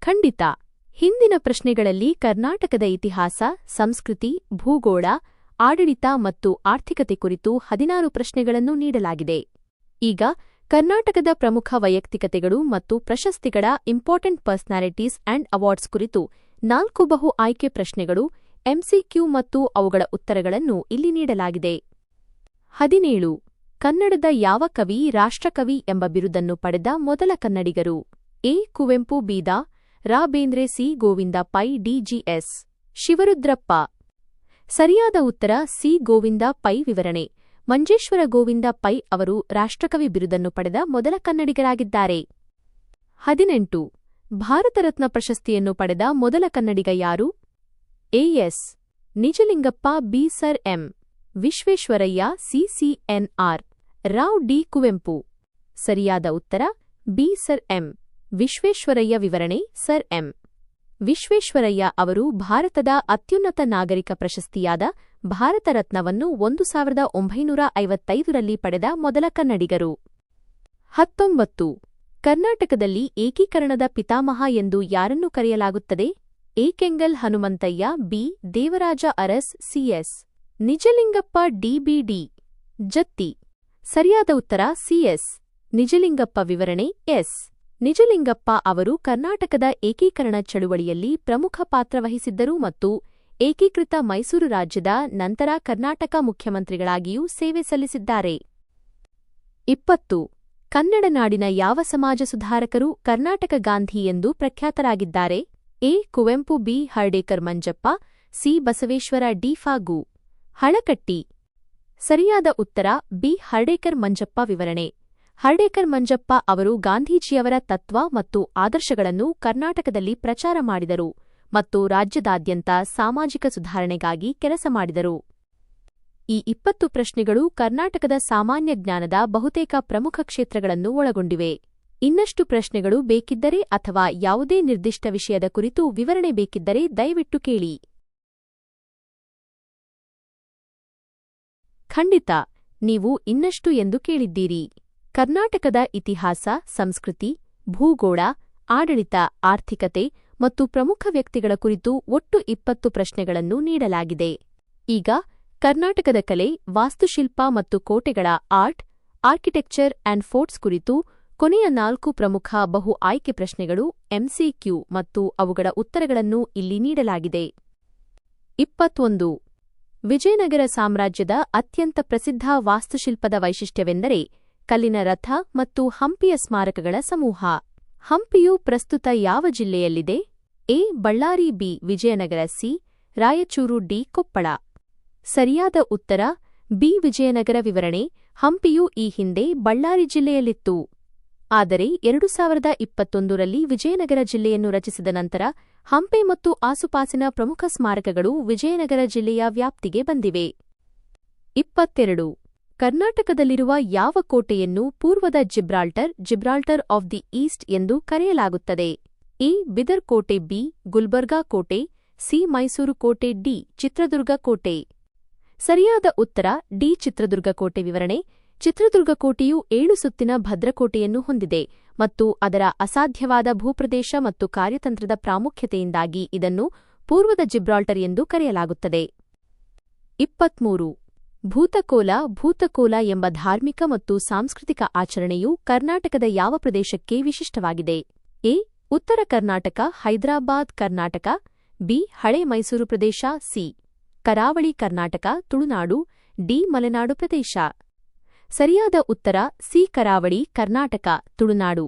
ಖಂಡಿತ. ಹಿಂದಿನ ಪ್ರಶ್ನೆಗಳಲ್ಲಿ ಕರ್ನಾಟಕದ ಇತಿಹಾಸ, ಸಂಸ್ಕೃತಿ, ಭೂಗೋಳ, ಆಡಳಿತ ಮತ್ತು ಆರ್ಥಿಕತೆ ಕುರಿತು 16 ಪ್ರಶ್ನೆಗಳನ್ನು ನೀಡಲಾಗಿದೆ. ಈಗ ಕರ್ನಾಟಕದ ಪ್ರಮುಖ ವೈಯಕ್ತಿಕತೆಗಳು ಮತ್ತು ಪ್ರಶಸ್ತಿಗಳ ಇಂಪಾರ್ಟೆಂಟ್ ಪರ್ಸನಾಲಿಟೀಸ್ ಅಂಡ್ ಅವಾರ್ಡ್ಸ್ ಕುರಿತು 4 ಬಹು ಆಯ್ಕೆ ಪ್ರಶ್ನೆಗಳು, ಎಂಸಿಕ್ಯೂ ಮತ್ತು ಅವುಗಳ ಉತ್ತರಗಳನ್ನು ಇಲ್ಲಿ ನೀಡಲಾಗಿದೆ. 17. ಕನ್ನಡದ ಯಾವ ಕವಿ ರಾಷ್ಟ್ರಕವಿ ಎಂಬ ಬಿರುದನ್ನು ಪಡೆದ ಮೊದಲ ಕನ್ನಡಿಗರು? A. Kuvempu, B. Da. Ra Bendre, C. Govinda Pai, D. G. S. Shivarudrappa. ಸರಿಯಾದ ಉತ್ತರ ಸಿ. ಗೋವಿಂದ ಪೈ. ವಿವರಣೆ: ಮಂಜೇಶ್ವರ ಗೋವಿಂದ ಪೈ ಅವರು ರಾಷ್ಟ್ರಕವಿ ಬಿರುದನ್ನು ಪಡೆದ ಮೊದಲ ಕನ್ನಡಿಗರಾಗಿದ್ದಾರೆ. 18. ಭಾರತ ರತ್ನ ಪ್ರಶಸ್ತಿಯನ್ನು ಪಡೆದ ಮೊದಲ ಕನ್ನಡಿಗ ಯಾರು? A. S. Nijalingappa, B. Sir M. Visvesvaraya, C. C. N. R. Rao, D. Kuvempu. ಸರಿಯಾದ ಉತ್ತರ ಬಿ. Sir M. ವಿಶ್ವೇಶ್ವರಯ್ಯ. ವಿವರಣೆ: ಸರ್ ಎಂ. ವಿಶ್ವೇಶ್ವರಯ್ಯ ಅವರು ಭಾರತದ ಅತ್ಯುನ್ನತ ನಾಗರಿಕ ಪ್ರಶಸ್ತಿಯಾದ ಭಾರತ ರತ್ನವನ್ನು 1955ರಲ್ಲಿ ಪಡೆದ ಮೊದಲ ಕನ್ನಡಿಗರು. 19. ಕರ್ನಾಟಕದಲ್ಲಿ ಏಕೀಕರಣದ ಪಿತಾಮಹ ಎಂದು ಯಾರನ್ನು ಕರೆಯಲಾಗುತ್ತದೆ? A. Kengal Hanumanthaiah, B. Devaraja Urs, C. S. Nijalingappa, D. B. D. Jatti. ಸರಿಯಾದ ಉತ್ತರ ಸಿ. ಎಸ್. ನಿಜಲಿಂಗಪ್ಪ. ವಿವರಣೆ: ಎಸ್. ನಿಜಲಿಂಗಪ್ಪ ಅವರು ಕರ್ನಾಟಕದ ಏಕೀಕರಣ ಚಳುವಳಿಯಲ್ಲಿ ಪ್ರಮುಖ ಪಾತ್ರ ವಹಿಸಿದ್ದರು ಮತ್ತು ಏಕೀಕೃತ ಮೈಸೂರು ರಾಜ್ಯದ ನಂತರ ಕರ್ನಾಟಕ ಮುಖ್ಯಮಂತ್ರಿಗಳಾಗಿಯೂ ಸೇವೆ ಸಲ್ಲಿಸಿದ್ದಾರೆ. 20. ಕನ್ನಡ ನಾಡಿನ ಯಾವ ಸಮಾಜ ಸುಧಾರಕರು ಕರ್ನಾಟಕ ಗಾಂಧಿ ಎಂದು ಪ್ರಖ್ಯಾತರಾಗಿದ್ದಾರೆ? A. Kuvempu, B. Hardekar Manjappa, C. Basaveshwara, D. ಫಾಗು. ಹಳಕಟ್ಟಿ. ಸರಿಯಾದ ಉತ್ತರ ಬಿ. ಹರ್ಡೇಕರ್ ಮಂಜಪ್ಪ. ವಿವರಣೆ: ಹರ್ಡೇಕರ್ ಮಂಜಪ್ಪ ಅವರು ಗಾಂಧೀಜಿಯವರ ತತ್ವ ಮತ್ತು ಆದರ್ಶಗಳನ್ನು ಕರ್ನಾಟಕದಲ್ಲಿ ಪ್ರಚಾರ ಮಾಡಿದರು ಮತ್ತು ರಾಜ್ಯದಾದ್ಯಂತ ಸಾಮಾಜಿಕ ಸುಧಾರಣೆಗಾಗಿ ಕೆಲಸ ಮಾಡಿದರು. ಈ 20 ಪ್ರಶ್ನೆಗಳು ಕರ್ನಾಟಕದ ಸಾಮಾನ್ಯ ಜ್ಞಾನದ ಬಹುತೇಕ ಪ್ರಮುಖ ಕ್ಷೇತ್ರಗಳನ್ನು ಒಳಗೊಂಡಿವೆ. ಇನ್ನಷ್ಟು ಪ್ರಶ್ನೆಗಳು ಬೇಕಿದ್ದರೆ ಅಥವಾ ಯಾವುದೇ ನಿರ್ದಿಷ್ಟ ವಿಷಯದ ಕುರಿತು ವಿವರಣೆ ಬೇಕಿದ್ದರೆ ದಯವಿಟ್ಟು ಕೇಳಿ. ಖಂಡಿತ, ನೀವು ಇನ್ನಷ್ಟು ಎಂದು ಕೇಳಿದ್ದೀರಿ. ಕರ್ನಾಟಕದ ಇತಿಹಾಸ, ಸಂಸ್ಕೃತಿ, ಭೂಗೋಳ, ಆಡಳಿತ, ಆರ್ಥಿಕತೆ ಮತ್ತು ಪ್ರಮುಖ ವ್ಯಕ್ತಿಗಳ ಕುರಿತು ಒಟ್ಟು 20 ಪ್ರಶ್ನೆಗಳನ್ನು ನೀಡಲಾಗಿದೆ. ಈಗ ಕರ್ನಾಟಕದ ಕಲೆ, ವಾಸ್ತುಶಿಲ್ಪ ಮತ್ತು ಕೋಟೆಗಳ ಆರ್ಕಿಟೆಕ್ಚರ್ ಅಂಡ್ ಫೋರ್ಟ್ಸ್ ಕುರಿತು ಕೊನೆಯ 4 ಪ್ರಮುಖ ಬಹು ಆಯ್ಕೆ ಪ್ರಶ್ನೆಗಳು, ಎಂಸಿಕ್ಯೂ ಮತ್ತು ಅವುಗಳ ಉತ್ತರಗಳನ್ನು ಇಲ್ಲಿ ನೀಡಲಾಗಿದೆ. 21. ವಿಜಯನಗರ ಸಾಮ್ರಾಜ್ಯದ ಅತ್ಯಂತ ಪ್ರಸಿದ್ಧ ವಾಸ್ತುಶಿಲ್ಪದ ವೈಶಿಷ್ಟ್ಯವೆಂದರೆ ಕಲ್ಲಿನ ರಥ ಮತ್ತು ಹಂಪಿಯ ಸ್ಮಾರಕಗಳ ಸಮೂಹ. ಹಂಪಿಯು ಪ್ರಸ್ತುತ ಯಾವ ಜಿಲ್ಲೆಯಲ್ಲಿದೆ? A. Bellary, B. Vijayanagara, C. Raichur, D. Koppal. ಸರಿಯಾದ ಉತ್ತರ ಬಿ. ವಿಜಯನಗರ. ವಿವರಣೆ: ಹಂಪಿಯು ಈ ಹಿಂದೆ ಬಳ್ಳಾರಿ ಜಿಲ್ಲೆಯಲ್ಲಿತ್ತು. ಆದರೆ 2021ರಲ್ಲಿ ವಿಜಯನಗರ ಜಿಲ್ಲೆಯನ್ನು ರಚಿಸಿದ ನಂತರ ಹಂಪೆ ಮತ್ತು ಆಸುಪಾಸಿನ ಪ್ರಮುಖ ಸ್ಮಾರಕಗಳು ವಿಜಯನಗರ ಜಿಲ್ಲೆಯ ವ್ಯಾಪ್ತಿಗೆ ಬಂದಿವೆ. 22. ಕರ್ನಾಟಕದಲ್ಲಿರುವ ಯಾವ ಕೋಟೆಯನ್ನು ಪೂರ್ವದ ಜಿಬ್ರಾಲ್ಟರ್ ಆಫ್ ದಿ ಈಸ್ಟ್ ಎಂದು ಕರೆಯಲಾಗುತ್ತದೆ? ಎ. ಬಿದರ್ ಕೋಟೆ, ಬಿ. ಗುಲ್ಬರ್ಗಾ ಕೋಟೆ, ಸಿ. ಮೈಸೂರು ಕೋಟೆ, ಡಿ. ಚಿತ್ರದುರ್ಗ ಕೋಟೆ. ಸರಿಯಾದ ಉತ್ತರ ಡಿ. ಚಿತ್ರದುರ್ಗ ಕೋಟೆ. ವಿವರಣೆ: ಚಿತ್ರದುರ್ಗ ಕೋಟೆಯು 7 ಸುತ್ತಿನ ಭದ್ರಕೋಟೆಯನ್ನು ಹೊಂದಿದೆ ಮತ್ತು ಅದರ ಅಸಾಧ್ಯವಾದ ಭೂಪ್ರದೇಶ ಮತ್ತು ಕಾರ್ಯತಂತ್ರದ ಪ್ರಾಮುಖ್ಯತೆಯಿಂದಾಗಿ ಇದನ್ನು ಪೂರ್ವದ ಜಿಬ್ರಾಲ್ಟರ್ ಎಂದು ಕರೆಯಲಾಗುತ್ತದೆ. 23. ಭೂತಕೋಲ ಎಂಬ ಧಾರ್ಮಿಕ ಮತ್ತು ಸಾಂಸ್ಕೃತಿಕ ಆಚರಣೆಯು ಕರ್ನಾಟಕದ ಯಾವ ಪ್ರದೇಶಕ್ಕೆ ವಿಶಿಷ್ಟವಾಗಿದೆ? ಎ. ಉತ್ತರ ಕರ್ನಾಟಕ, ಹೈದರಾಬಾದ್, ಕರ್ನಾಟಕ, ಬಿ. ಹಳೆ ಮೈಸೂರು ಪ್ರದೇಶ, ಸಿ. ಕರಾವಳಿ ಕರ್ನಾಟಕ, ತುಳುನಾಡು, ಡಿ. ಮಲೆನಾಡು ಪ್ರದೇಶ. ಸರಿಯಾದ ಉತ್ತರ ಸಿ. ಕರಾವಳಿ ಕರ್ನಾಟಕ, ತುಳುನಾಡು.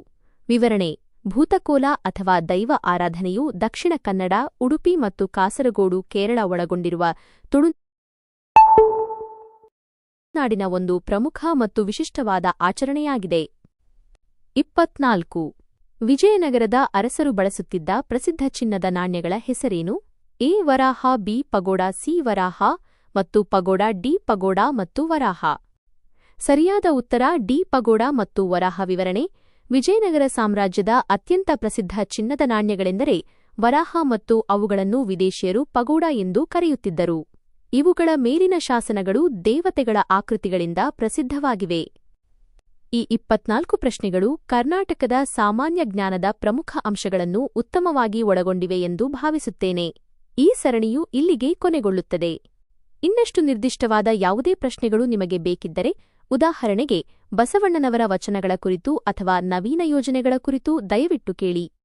ವಿವರಣೆ: ಭೂತಕೋಲ ಅಥವಾ ದೈವ ಆರಾಧನೆಯು ದಕ್ಷಿಣ ಕನ್ನಡ, ಉಡುಪಿ ಮತ್ತು ಕಾಸರಗೋಡು, ಕೇರಳ ಒಳಗೊಂಡಿರುವ ತುಳುನಾಡಿನ ಒಂದು ಪ್ರಮುಖ ಮತ್ತು ವಿಶಿಷ್ಟವಾದ ಆಚರಣೆಯಾಗಿದೆ. 24. ವಿಜಯನಗರದ ಅರಸರು ಬಳಸುತ್ತಿದ್ದ ಪ್ರಸಿದ್ಧ ಚಿನ್ನದ ನಾಣ್ಯಗಳ ಹೆಸರೇನು? A. Varaha, B. Pagoda, C. Varaha ಮತ್ತು ಪಗೋಡ, ಡಿ. ಪಗೋಡ ಮತ್ತು ವರಾಹ. ಸರಿಯಾದ ಉತ್ತರ ಡಿ. ಪಗೋಡ ಮತ್ತು ವರಾಹ. ವಿವರಣೆ: ವಿಜಯನಗರ ಸಾಮ್ರಾಜ್ಯದ ಅತ್ಯಂತ ಪ್ರಸಿದ್ಧ ಚಿನ್ನದ ನಾಣ್ಯಗಳೆಂದರೆ ವರಾಹ ಮತ್ತು ಅವುಗಳನ್ನು ವಿದೇಶಿಯರು ಪಗೋಡ ಎಂದು ಕರೆಯುತ್ತಿದ್ದರು. ಇವುಗಳ ಮೇಲಿನ ಶಾಸನಗಳು ದೇವತೆಗಳ ಆಕೃತಿಗಳಿಂದ ಪ್ರಸಿದ್ಧವಾಗಿವೆ. ಈ 24 ಪ್ರಶ್ನೆಗಳು ಕರ್ನಾಟಕದ ಸಾಮಾನ್ಯ ಜ್ಞಾನದ ಪ್ರಮುಖ ಅಂಶಗಳನ್ನು ಉತ್ತಮವಾಗಿ ಒಳಗೊಂಡಿವೆ ಎಂದು ಭಾವಿಸುತ್ತೇನೆ. ಈ ಸರಣಿಯು ಇಲ್ಲಿಗೆ ಕೊನೆಗೊಳ್ಳುತ್ತದೆ. ಇನ್ನಷ್ಟು ನಿರ್ದಿಷ್ಟವಾದ ಯಾವುದೇ ಪ್ರಶ್ನೆಗಳು ನಿಮಗೆ ಬೇಕಿದ್ದರೆ, ಉದಾಹರಣೆಗೆ ಬಸವಣ್ಣನವರ ವಚನಗಳ ಕುರಿತು ಅಥವಾ ನವೀನ ಯೋಜನೆಗಳ ಕುರಿತು, ದಯವಿಟ್ಟು ಕೇಳಿ.